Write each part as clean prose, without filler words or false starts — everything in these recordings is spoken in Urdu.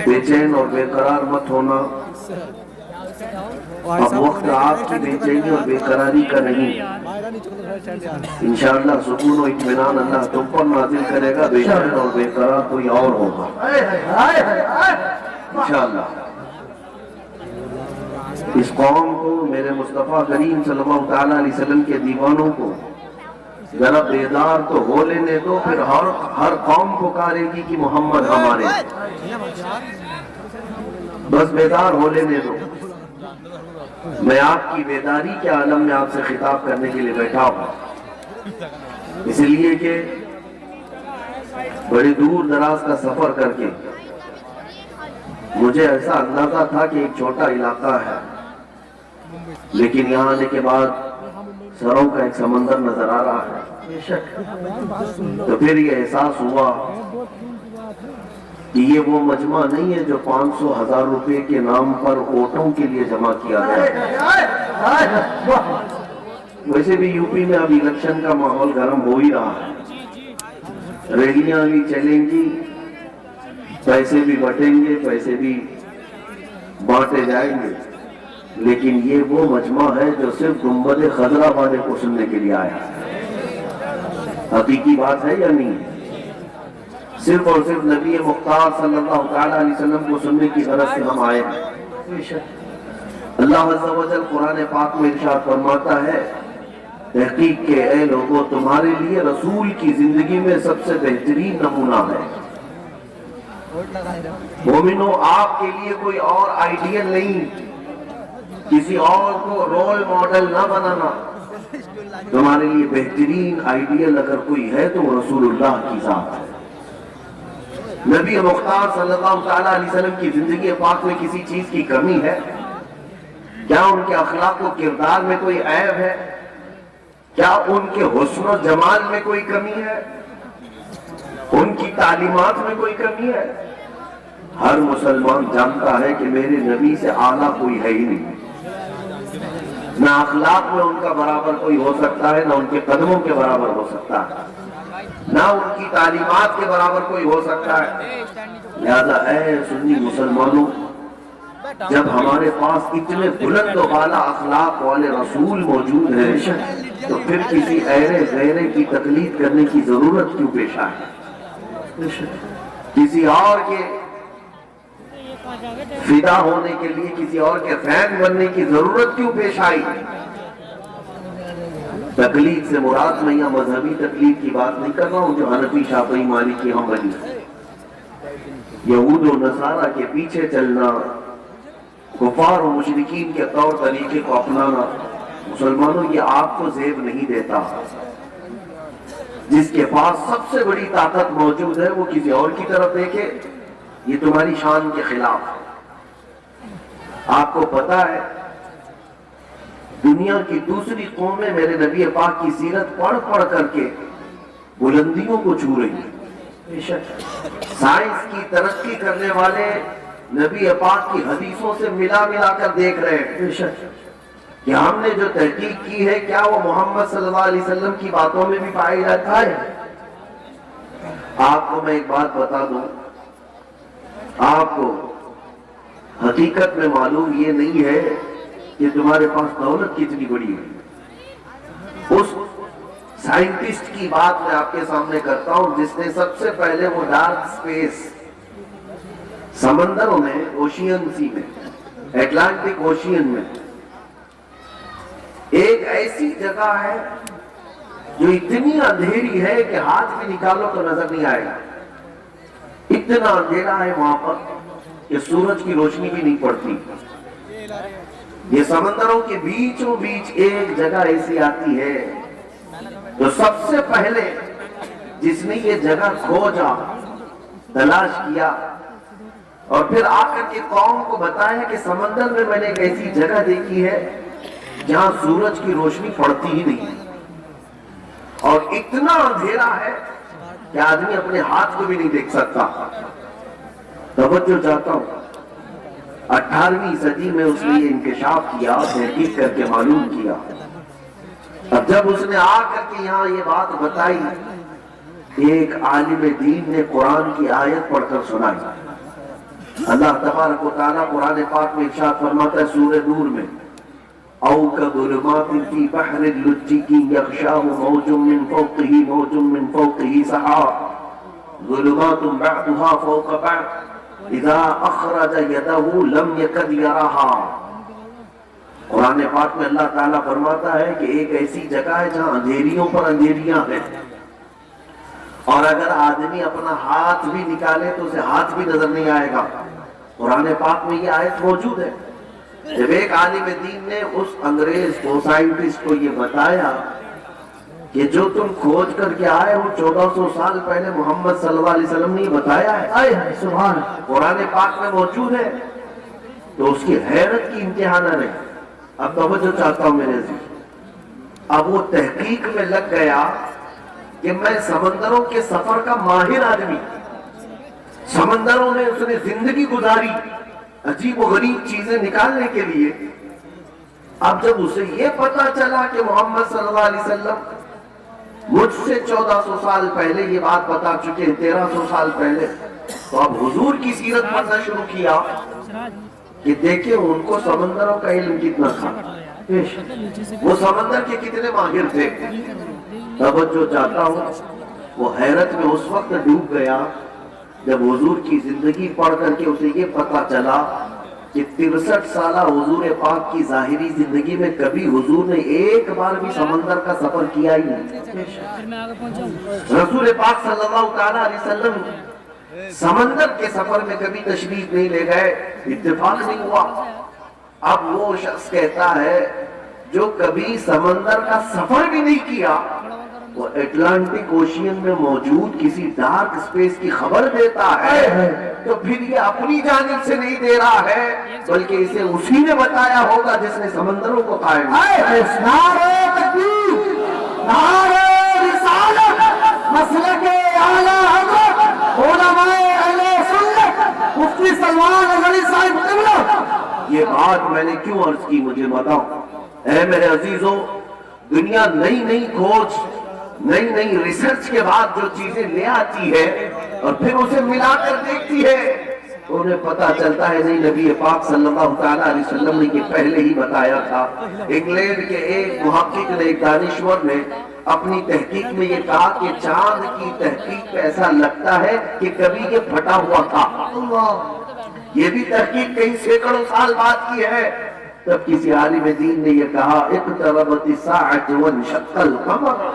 بے چین اور بے قرار مت ہونا. اب وقت آپ کی بے چینی اور بے قراری کا نہیں. انشاءاللہ سکون و اطمینان اللہ تم پر نازل کرے گا. بے چین اور بے قرار کوئی اور ہوگا انشاءاللہ. اس قوم کو، میرے مصطفیٰ کریم صلی اللہ تعالیٰ علیہ وسلم کے دیوانوں کو ذرا بیدار تو ہو لینے دو. پھر ہر قوم پکارے گی کہ محمد ہمارے. بس بیدار ہو لینے دو. میں آپ کی بیداری کے عالم میں آپ سے خطاب کرنے کے لیے بیٹھا ہوں، اس لیے کہ بڑی دور دراز کا سفر کر کے مجھے ایسا اندازہ تھا کہ ایک چھوٹا علاقہ ہے، لیکن یہاں آنے کے بعد سروں کا ایک سمندر نظر آ رہا ہے. تو پھر یہ احساس ہوا کہ یہ وہ مجمع نہیں ہے جو 500,000 روپے کے نام پر ووٹوں کے لیے جمع کیا گیا. ویسے بھی یو پی میں اب الیکشن کا ماحول گرم ہو ہی رہا ہے. ریلیاں بھی چلیں گی، پیسے بھی بٹیں گے، پیسے بھی بانٹے جائیں گے. لیکن یہ وہ مجمع ہے جو صرف گنبد خضرا والے کو سننے کے لیے آیا ہے. حقیقی بات ہے یا نہیں؟ صرف اور صرف نبی مختار صلی اللہ تعالیٰ علیہ وسلم کو سننے کی غرض سے ہم آئے ہیں. اللہ عز و جل قرآن پاک میں ارشاد فرماتا ہے، تحقیق کہ اے لوگوں تمہارے لیے رسول کی زندگی میں سب سے بہترین نمونہ ہے. مومنو، آپ کے لیے کوئی اور آئیڈیل نہیں، کسی اور کو رول ماڈل نہ بنانا. تمہارے لیے بہترین آئیڈیل اگر کوئی ہے تو وہ رسول اللہ کی ذات ہے. نبی مختار صلی اللہ تعالیٰ علیہ وسلم کی زندگی پاک میں کسی چیز کی کمی ہے؟ کیا ان کے اخلاق و کردار میں کوئی عیب ہے؟ کیا ان کے حسن و جمال میں کوئی کمی ہے؟ ان کی تعلیمات میں کوئی کمی ہے؟ ہر مسلمان جانتا ہے کہ میرے نبی سے اعلیٰ کوئی ہے ہی نہیں. نہ اخلاق میں ان کا برابر کوئی ہو سکتا ہے، نہ ان کے قدموں کے برابر ہو سکتا ہے، نہ ان کی تعلیمات کے برابر کوئی ہو سکتا ہے. لہذا اے سنی مسلمانوں، جب ہمارے پاس اتنے بلند و بالا اخلاق والے رسول موجود ہیں تو پھر کسی ایرے غیرے کی تقلید کرنے کی ضرورت کیوں پیش آئے؟ کسی اور کے فدا ہونے کے لیے، کسی اور کے فین بننے کی ضرورت کیوں پیش آئی؟ تقلید سے مراد میں یہاں مذہبی تقلید کی بات نہیں کر رہا ہوں جو حنفی شافعی مالکی حنبلی. یہود و نصارہ کے پیچھے چلنا، کفار و مشرکین کے طور طریقے کو اپنانا، مسلمانوں یہ آپ کو زیب نہیں دیتا. جس کے پاس سب سے بڑی طاقت موجود ہے وہ کسی اور کی طرف دیکھے، یہ تمہاری شان کے خلاف. آپ کو پتا ہے دنیا کی دوسری قومیں میرے نبی پاک کی سیرت پڑھ پڑھ کر کے بلندیوں کو چھو رہی ہیں. سائنس کی ترقی کرنے والے نبی پاک کی حدیثوں سے ملا ملا کر دیکھ رہے ہیں کہ ہم نے جو تحقیق کی ہے کیا وہ محمد صلی اللہ علیہ وسلم کی باتوں میں بھی پائی جاتا ہے. آپ کو میں ایک بات بتا دوں، آپ کو حقیقت میں معلوم یہ نہیں ہے کہ تمہارے پاس دولت کتنی بڑی ہے. اس سائنٹسٹ کی بات میں آپ کے سامنے کرتا ہوں جس نے سب سے پہلے وہ ڈارک سپیس، سمندروں میں، اوشین سی میں، اٹلانٹک اوشین میں ایک ایسی جگہ ہے جو اتنی اندھیری ہے کہ ہاتھ بھی نکالو تو نظر نہیں آئے گا. اتنا اندھیرا ہے وہاں پر کہ سورج کی روشنی بھی نہیں پڑتی. یہ سمندروں کے بیچوں بیچ ایک جگہ ایسی آتی ہے تو سب سے پہلے جس نے یہ جگہ کھوجا، تلاش کیا اور پھر آ کر کے قوم کو بتایا کہ سمندر میں میں نے ایک ایسی جگہ دیکھی ہے جہاں سورج کی روشنی پڑتی ہی نہیں اور اتنا اندھیرا ہے کہ آدمی اپنے ہاتھ کو بھی نہیں دیکھ سکتا. توجہ چاہتا ہوں، 18ویں صدی میں اس نے یہ انکشاف کیا، تحقیق کر کے معلوم کیا. اب جب اس نے آ کر کے یہاں یہ بات بتائی، ایک عالم دین نے قرآن کی آیت پڑھ کر سنائی. اللہ تبارک و تعالیٰ قرآن پاک میں ارشاد فرماتا ہے سورہ نور میں او کظلمات فی بحر لجی یغشاہ موج من فوقہ موج من فوقہ سحاب ظلمات بعضها فوق بعض اذا اخرج یدہ لم یکد یراہا۔ قرآن پاک میں اللہ تعالیٰ فرماتا ہے کہ ایک ایسی جگہ ہے جہاں اندھیریوں پر اندھیریاں ہیں، اور اگر آدمی اپنا ہاتھ بھی نکالے تو اسے ہاتھ بھی نظر نہیں آئے گا۔ قرآن پاک میں یہ آیت موجود ہے۔ جب ایک عالم دین نے اس انگریز کو سائنٹسٹ کو یہ بتایا کہ جو تم کھوج کر کے آئے ہو 1400 سال پہلے محمد صلی اللہ علیہ وسلم نے یہ بتایا ہے، سبحان قرآن پاک میں موجود ہے، تو اس کی حیرت کی انتہا نہ رہی۔ اب توجہ چاہتا ہوں میرے عزیز، اب وہ تحقیق میں لگ گیا کہ میں سمندروں کے سفر کا ماہر آدمی، سمندروں میں اس نے زندگی گزاری عجیب و غریب چیزیں نکالنے کے لیے۔ اب جب اسے یہ پتا چلا کہ محمد صلی اللہ علیہ وسلم مجھ سے 1400 سال پہلے یہ بات بتا چکے ہیں، 1300 سال پہلے، تو اب حضور کی سیرت پڑھنا شروع کیا کہ دیکھیں ان کو سمندروں کا علم کتنا تھا، وہ سمندر کے کتنے ماہر تھے۔ توجہ چاہتا ہوں، وہ حیرت میں اس وقت ڈوب گیا جب حضور کی زندگی پڑھ کر کے اسے یہ پتا چلا کہ 63 سالہ حضور پاک کی ظاہری زندگی میں کبھی حضور نے ایک بار بھی سمندر کا سفر کیا ہی نہیں۔ رسول پاک صلی اللہ علیہ وسلم سمندر کے سفر میں کبھی تشریف نہیں لے گئے، اتفاق نہیں ہوا۔ اب وہ شخص کہتا ہے جو کبھی سمندر کا سفر بھی نہیں کیا، وہ اٹلانٹک اوشین میں موجود کسی ڈارک سپیس کی خبر دیتا ہے، تو پھر یہ اپنی جانب سے نہیں دے رہا ہے بلکہ اسے اسی نے بتایا ہوگا جس نے سمندروں کو قائم کیا۔ نعرہ تکبیر، نعرہ رسالت، مسلک اعلیٰ حضرت علماء اہل سنت مفتی سلمان اظہری صاحب قبلہ۔ یہ بات میں نے کیوں عرض کی مجھے بتاؤ۔ اے میرے عزیزوں، دنیا نئی نئی کھوج، نئی نئی ریسرچ کے بعد جو چیزیں لے آتی ہے اور پھر اسے ملا کر دیکھتی ہے تو انہیں پتا چلتا ہے نہیں، نبی پاک صلی اللہ علیہ وسلم نے یہ پہلے ہی بتایا تھا۔ انگلینڈ کے ایک محقق نے، ایک دانشور نے اپنی تحقیق میں یہ کہا کہ چاند کی تحقیق پہ ایسا لگتا ہے کہ کبھی یہ پھٹا ہوا تھا۔ یہ بھی تحقیق کئی سینکڑوں سال بعد کی ہے۔ تب کسی عالم دین نے یہ کہا اقتربت الساعۃ وانشق القمر۔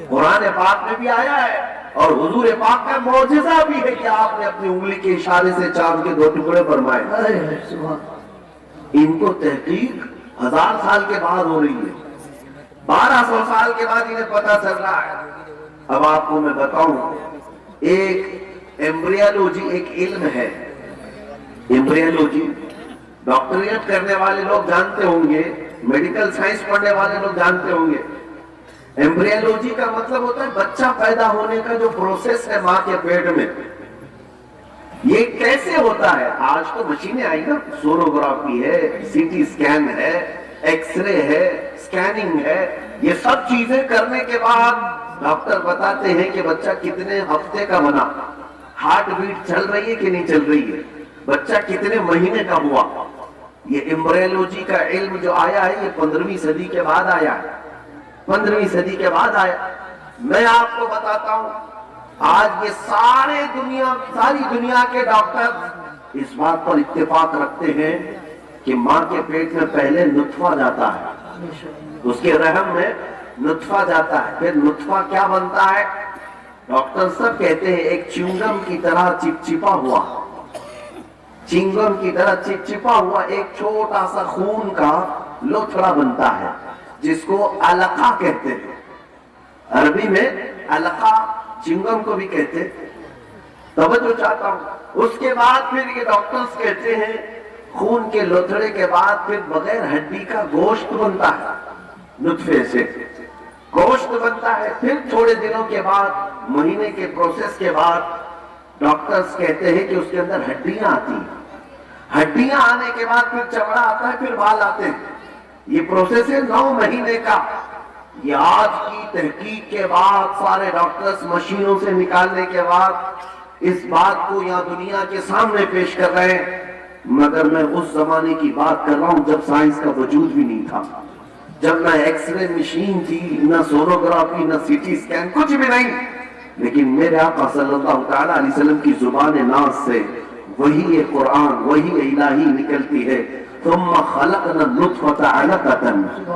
قرآن پاک میں بھی آیا ہے اور حضور پاک کا معجزہ بھی ہے کہ آپ نے اپنی انگلی کے اشارے سے چاند کے 2 ٹکڑے فرمائے۔ ان کو تحقیق 1000 سال کے بعد ہو رہی ہے، 1200 سال کے بعد انہیں پتا چل رہا ہے۔ اب آپ کو میں بتاؤں، ایک ایمبریولوجی ایک علم ہے۔ ایمبریولوجی ڈاکٹریٹ کرنے والے لوگ جانتے ہوں گے، میڈیکل سائنس پڑھنے والے لوگ جانتے ہوں گے۔ ایمبریولوجی کا مطلب ہوتا ہے بچہ پیدا ہونے کا جو پروسیس ہے ماں کے پیٹ میں، یہ کیسے ہوتا ہے۔ آج تو مشینیں آئی نا، سونوگرافی ہے، سی ٹی اسکین ہے، ایکس رے ہے، اسکیننگ ہے، یہ سب چیزیں کرنے کے بعد ڈاکٹر بتاتے ہیں کہ بچہ کتنے ہفتے کا بنا، ہارٹ بیٹ چل رہی ہے کہ نہیں چل رہی ہے، بچہ کتنے مہینے کا ہوا۔ یہ ایمبریولوجی کا علم جو آیا ہے یہ 15ویں صدی کے بعد آیا ہے، 15ویں صدی کے بعد آیا۔ میں آپ کو بتاتا ہوں، آج یہ ساری دنیا کے ڈاکٹر اس بات پر اتفاق رکھتے ہیں کہ ماں کے پیٹ میں پہلے نطفہ جاتا ہے، اس کے رحم میں نطفہ جاتا ہے، پھر نطفہ کیا بنتا ہے، ڈاکٹر سب کہتے ہیں ایک چنگم کی طرح چپچپا ہوا، چنگم کی طرح چپچپا ہوا ایک چھوٹا سا خون کا لوتھڑا بنتا ہے جس کو علقہ کہتے ہیں، عربی میں علقہ، چنگم کو بھی کہتے ہیں۔ توجہ چاہتا ہوں، اس کے بعد پھر یہ ڈاکٹرز کہتے ہیں خون کے لوتھڑے کے بعد پھر بغیر ہڈی کا گوشت بنتا ہے، نطفے سے گوشت بنتا ہے، پھر تھوڑے دنوں کے بعد، مہینے کے پروسیس کے بعد ڈاکٹرز کہتے ہیں کہ اس کے اندر ہڈیاں آتی ہیں، ہڈیاں آنے کے بعد پھر چمڑا آتا ہے، پھر بال آتے ہیں۔ یہ پروسیس ہے 9 مہینے کا۔ یہ آج کی تحقیق کے بعد سارے ڈاکٹرز مشینوں سے نکالنے کے بعد اس بات کو یہاں دنیا کے سامنے پیش کر رہے ہیں، مگر میں اس زمانے کی بات کر رہا ہوں جب سائنس کا وجود بھی نہیں تھا، جب نہ ایکس رے مشین تھی، نہ سونوگرافی، نہ سی ٹی اسکین، کچھ بھی نہیں، لیکن میرے آقا صلی اللہ تعالی علیہ وسلم کی زبان ناز سے وہی قرآن، وہی الہی نکلتی ہے. ثم خلقنا النطفة علقة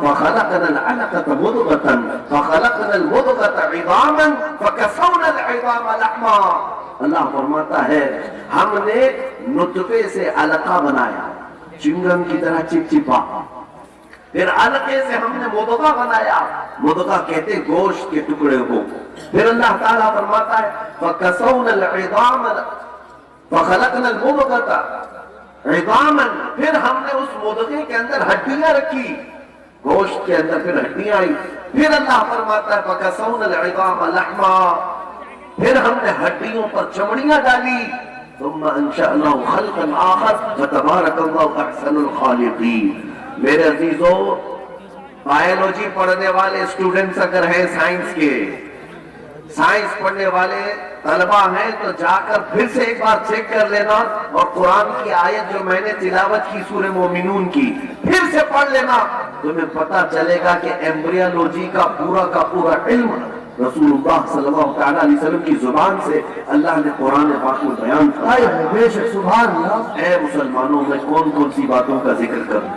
فخلقنا العلقة مضغة فخلقنا المضغة عظاما فكسونا العظام لحما. اللہ فرماتا ہے ہم نے نطفے سے علقہ بنایا، چنگم کی طرح چپچپا، پھر علقے سے ہم نے مضغہ بنایا، مضغہ کہتے گوشت کے ٹکڑے کو، پھر اللہ تعالیٰ فرماتا ہے فَكَسَوْنَا الْعِظَامَ فَخَلَقْنَا الْمُضْغَةَ عِظَامًا، پھر ہم نے اس مضغے کے اندر ہڈیاں رکھی، گوشت کے اندر پھر ہڈیاں آئی، پھر اللہ فرماتا ہے فَكَسَوْنَا الْعِظَامَ لَحْمًا، پھر ہم نے ہڈیوں پر چمڑیاں ڈالی، ثُمَّ أَنشَأْنَاهُ خَلْقًا آخَرَ فَتَبَارَكَ اللَّهُ أَحْسَنُ الْخَالِقِينَ. میرے عزیزو، بائیولوجی پڑھنے والے اسٹوڈنٹس اگر ہیں سائنس کے، سائنس پڑھنے والے طلبہ ہیں تو جا کر پھر سے ایک بار چیک کر لینا، اور قرآن کی آیت جو میں نے تلاوت کی سورہ مومنون کی پھر سے پڑھ لینا، تمہیں پتا چلے گا کہ ایمبریولوجی کا پورا علم رسول اللہ صلی اللہ تعالیٰ علیہ وسلم کی زبان سے اللہ نے قرآن پاک میں بیان آئے ہیں، بے شک، سبحان اللہ. اے مسلمانوں، میں کون کون سی باتوں کا ذکر کروں،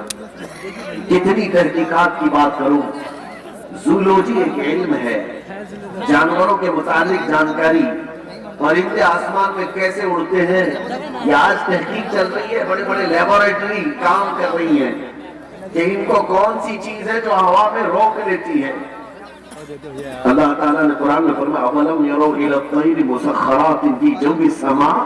کتنی تحقیقات کی بات کروں. زولوجی ایک علم ہے، جانوروں کے متعلق جانکاری، پرندے آسمان میں کیسے اڑتے ہیں یہ آج تحقیق چل رہی ہے، بڑے بڑے لیبارٹری کام کر رہی ہیں کہ ان کو کون سی چیز ہے جو ہوا میں روک لیتی ہے. اللہ تعالیٰ نے قرآن میں فرمایا اَوَلَمْ يَرَوْا إِلَى الطَّيْرِ مُسَخَّرَاتٍ فِي جَوِّ السَّمَاءِ